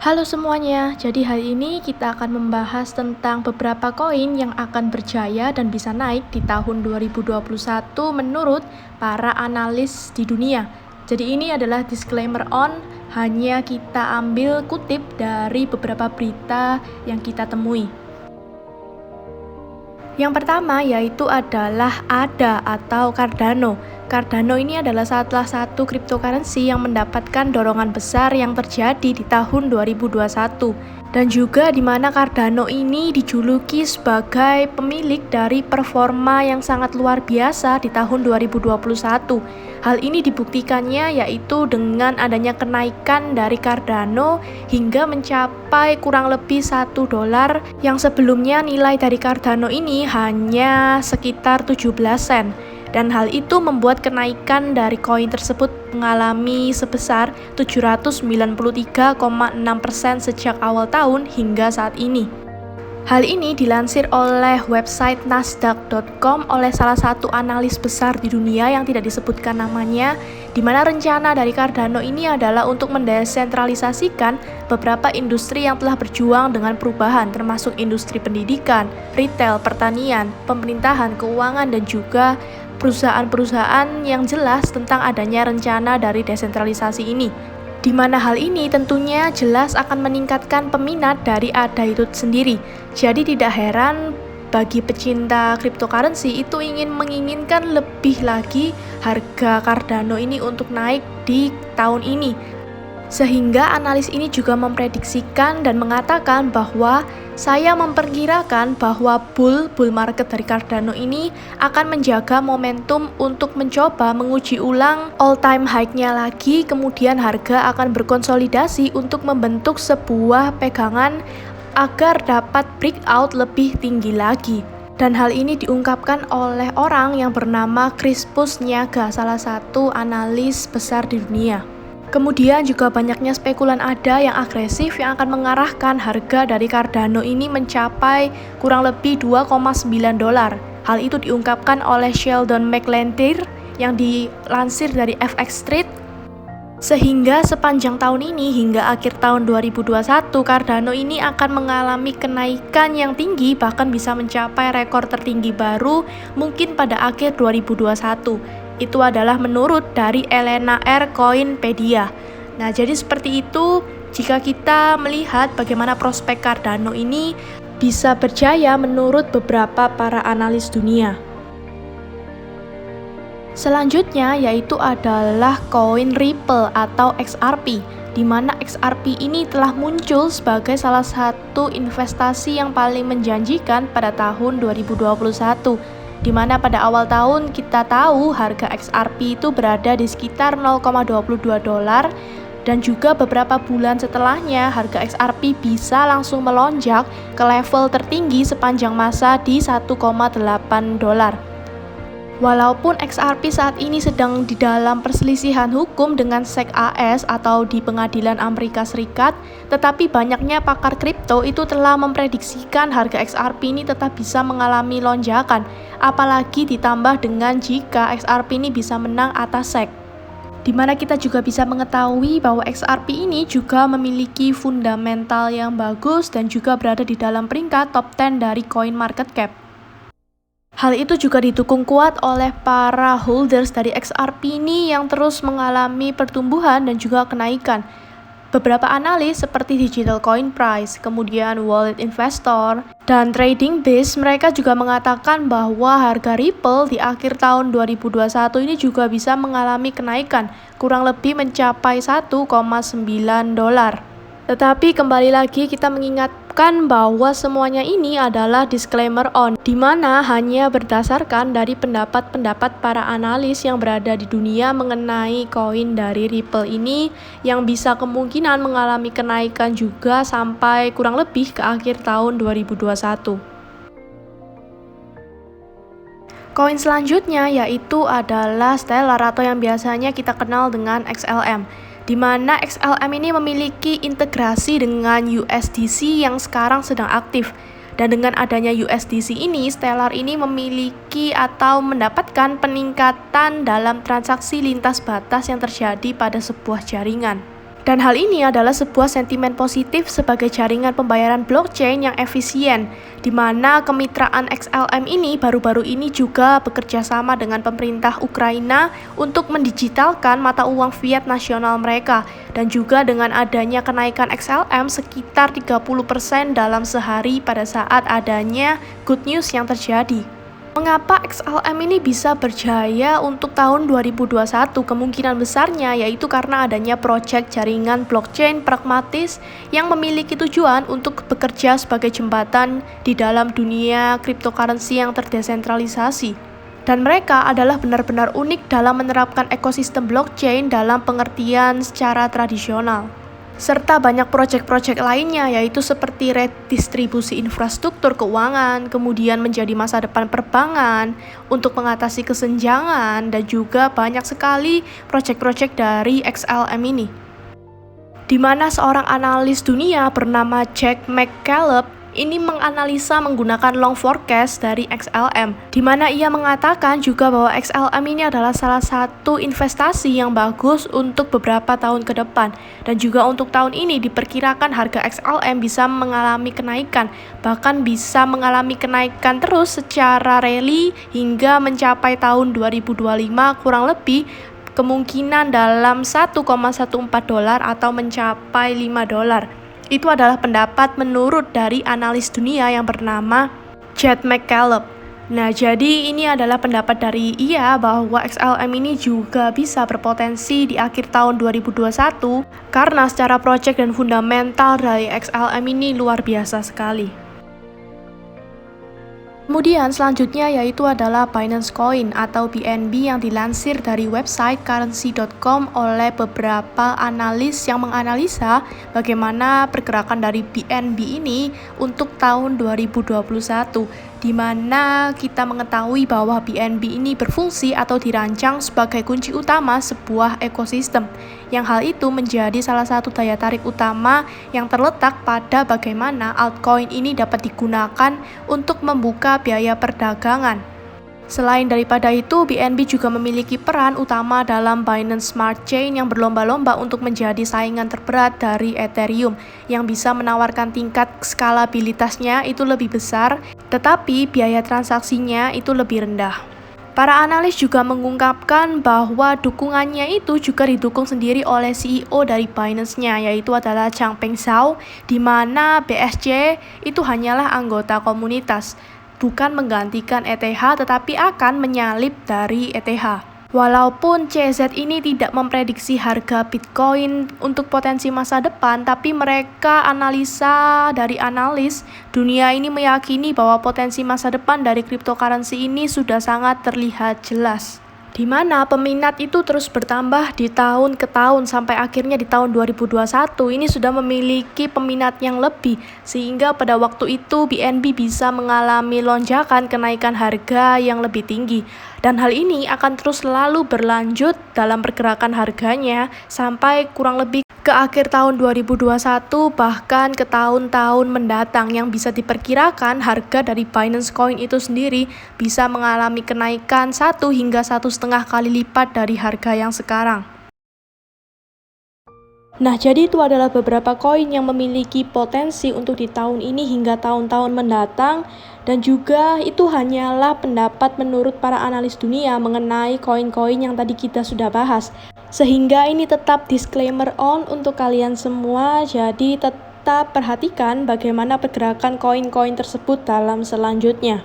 Halo semuanya, jadi hari ini kita akan membahas tentang beberapa koin yang akan berjaya dan bisa naik di tahun 2021 menurut para analis di dunia. Jadi ini adalah disclaimer hanya kita ambil kutip dari beberapa berita yang kita temui. Yang pertama yaitu adalah ADA atau Cardano. Cardano ini adalah salah satu cryptocurrency yang mendapatkan dorongan besar yang terjadi di tahun 2021. Dan juga di mana Cardano ini dijuluki sebagai pemilik dari performa yang sangat luar biasa di tahun 2021. Hal ini dibuktikannya yaitu dengan adanya kenaikan dari Cardano hingga mencapai kurang lebih $1 yang sebelumnya nilai dari Cardano ini hanya sekitar 17 sen. Dan hal itu membuat kenaikan dari koin tersebut mengalami sebesar 793,6% sejak awal tahun hingga saat ini. Hal ini dilansir oleh website nasdaq.com oleh salah satu analis besar di dunia yang tidak disebutkan namanya, di mana rencana dari Cardano ini adalah untuk mendesentralisasikan beberapa industri yang telah berjuang dengan perubahan, termasuk industri pendidikan, retail, pertanian, pemerintahan, keuangan, dan juga perusahaan-perusahaan yang jelas tentang adanya rencana dari desentralisasi ini. Di mana hal ini tentunya jelas akan meningkatkan peminat dari ADA itu sendiri. Jadi tidak heran bagi pecinta cryptocurrency itu menginginkan lebih lagi harga Cardano ini untuk naik di tahun ini. Sehingga analis ini juga memprediksikan dan mengatakan bahwa saya memperkirakan bahwa bull market dari Cardano ini akan menjaga momentum untuk mencoba menguji ulang all-time high-nya lagi, kemudian harga akan berkonsolidasi untuk membentuk sebuah pegangan agar dapat breakout lebih tinggi lagi. Dan hal ini diungkapkan oleh orang yang bernama Crispus Niaga, salah satu analis besar di dunia. Kemudian juga banyaknya spekulan ada yang agresif yang akan mengarahkan harga dari Cardano ini mencapai kurang lebih $2,9. Hal itu diungkapkan oleh Sheldon McLentir yang dilansir dari FX Street. Sehingga sepanjang tahun ini hingga akhir tahun 2021, Cardano ini akan mengalami kenaikan yang tinggi, bahkan bisa mencapai rekor tertinggi baru mungkin pada akhir 2021. Itu adalah menurut dari Elena R. Coinpedia. Nah, jadi seperti itu jika kita melihat bagaimana prospek Cardano ini bisa berjaya menurut beberapa para analis dunia. Selanjutnya yaitu adalah koin Ripple atau XRP, di mana XRP ini telah muncul sebagai salah satu investasi yang paling menjanjikan pada tahun 2021. Di mana pada awal tahun kita tahu harga XRP itu berada di sekitar $0,22 dan juga beberapa bulan setelahnya harga XRP bisa langsung melonjak ke level tertinggi sepanjang masa di $1,8. Walaupun XRP saat ini sedang di dalam perselisihan hukum dengan SEC AS atau di pengadilan Amerika Serikat, tetapi banyaknya pakar kripto itu telah memprediksikan harga XRP ini tetap bisa mengalami lonjakan, apalagi ditambah dengan jika XRP ini bisa menang atas SEC. Di mana kita juga bisa mengetahui bahwa XRP ini juga memiliki fundamental yang bagus dan juga berada di dalam peringkat top 10 dari coin market cap. Hal itu juga didukung kuat oleh para holders dari XRP ini yang terus mengalami pertumbuhan dan juga kenaikan. Beberapa analis seperti Digital Coin Price, kemudian Wallet Investor, dan Trading Base, mereka juga mengatakan bahwa harga Ripple di akhir tahun 2021 ini juga bisa mengalami kenaikan, kurang lebih mencapai $1,9. Tetapi kembali lagi kita mengingatkan bahwa semuanya ini adalah disclaimer di mana hanya berdasarkan dari pendapat-pendapat para analis yang berada di dunia mengenai koin dari Ripple ini yang bisa kemungkinan mengalami kenaikan juga sampai kurang lebih ke akhir tahun 2021. Koin selanjutnya yaitu adalah Stellar atau yang biasanya kita kenal dengan XLM. Di mana XLM ini memiliki integrasi dengan USDC yang sekarang sedang aktif. Dan dengan adanya USDC ini, Stellar ini memiliki atau mendapatkan peningkatan dalam transaksi lintas batas yang terjadi pada sebuah jaringan. Dan hal ini adalah sebuah sentimen positif sebagai jaringan pembayaran blockchain yang efisien, di mana kemitraan XLM ini baru-baru ini juga bekerja sama dengan pemerintah Ukraina untuk mendigitalkan mata uang fiat nasional mereka, dan juga dengan adanya kenaikan XLM sekitar 30% dalam sehari pada saat adanya good news yang terjadi. Mengapa XLM ini bisa berjaya untuk tahun 2021? Kemungkinan besarnya yaitu karena adanya proyek jaringan blockchain pragmatis yang memiliki tujuan untuk bekerja sebagai jembatan di dalam dunia cryptocurrency yang terdesentralisasi. Dan mereka adalah benar-benar unik dalam menerapkan ekosistem blockchain dalam pengertian secara tradisional. Serta banyak proyek-proyek lainnya, yaitu seperti redistribusi infrastruktur keuangan, kemudian menjadi masa depan perbankan untuk mengatasi kesenjangan, dan juga banyak sekali proyek-proyek dari XLM ini. Di mana seorang analis dunia bernama Jack McCaleb ini menganalisa menggunakan long forecast dari XLM, di mana ia mengatakan juga bahwa XLM ini adalah salah satu investasi yang bagus untuk beberapa tahun ke depan, dan juga untuk tahun ini diperkirakan harga XLM bisa mengalami kenaikan, bahkan bisa mengalami kenaikan terus secara rally hingga mencapai tahun 2025 kurang lebih kemungkinan dalam $1,14 atau mencapai $5. Itu adalah pendapat menurut dari analis dunia yang bernama Jack McCaleb. Nah, jadi ini adalah pendapat dari ia bahwa XLM ini juga bisa berpotensi di akhir tahun 2021 karena secara proyek dan fundamental dari XLM ini luar biasa sekali. Kemudian selanjutnya yaitu adalah Binance Coin atau BNB yang dilansir dari website currency.com oleh beberapa analis yang menganalisa bagaimana pergerakan dari BNB ini untuk tahun 2021, di mana kita mengetahui bahwa BNB ini berfungsi atau dirancang sebagai kunci utama sebuah ekosistem, yang hal itu menjadi salah satu daya tarik utama yang terletak pada bagaimana altcoin ini dapat digunakan untuk membuka biaya perdagangan. Selain daripada itu, BNB juga memiliki peran utama dalam Binance Smart Chain yang berlomba-lomba untuk menjadi saingan terberat dari Ethereum, yang bisa menawarkan tingkat skalabilitasnya itu lebih besar, tetapi biaya transaksinya itu lebih rendah. Para analis juga mengungkapkan bahwa dukungannya itu juga didukung sendiri oleh CEO dari Binance-nya, yaitu adalah Changpeng Zhao, di mana BSC itu hanyalah anggota komunitas, bukan menggantikan ETH tetapi akan menyalip dari ETH. Walaupun CZ ini tidak memprediksi harga Bitcoin untuk potensi masa depan, tapi mereka analisa dari analis dunia ini meyakini bahwa potensi masa depan dari cryptocurrency ini sudah sangat terlihat jelas, di mana peminat itu terus bertambah di tahun ke tahun sampai akhirnya di tahun 2021 ini sudah memiliki peminat yang lebih, sehingga pada waktu itu BNB bisa mengalami lonjakan kenaikan harga yang lebih tinggi, dan hal ini akan terus selalu berlanjut dalam pergerakan harganya sampai kurang lebih ke akhir tahun 2021 bahkan ke tahun-tahun mendatang, yang bisa diperkirakan harga dari Binance Coin itu sendiri bisa mengalami kenaikan 1 hingga 1,5 kali lipat dari harga yang sekarang. Nah, jadi itu adalah beberapa koin yang memiliki potensi untuk di tahun ini hingga tahun-tahun mendatang, dan juga itu hanyalah pendapat menurut para analis dunia mengenai koin-koin yang tadi kita sudah bahas. Sehingga ini tetap disclaimer on untuk kalian semua, jadi tetap perhatikan bagaimana pergerakan koin-koin tersebut dalam selanjutnya.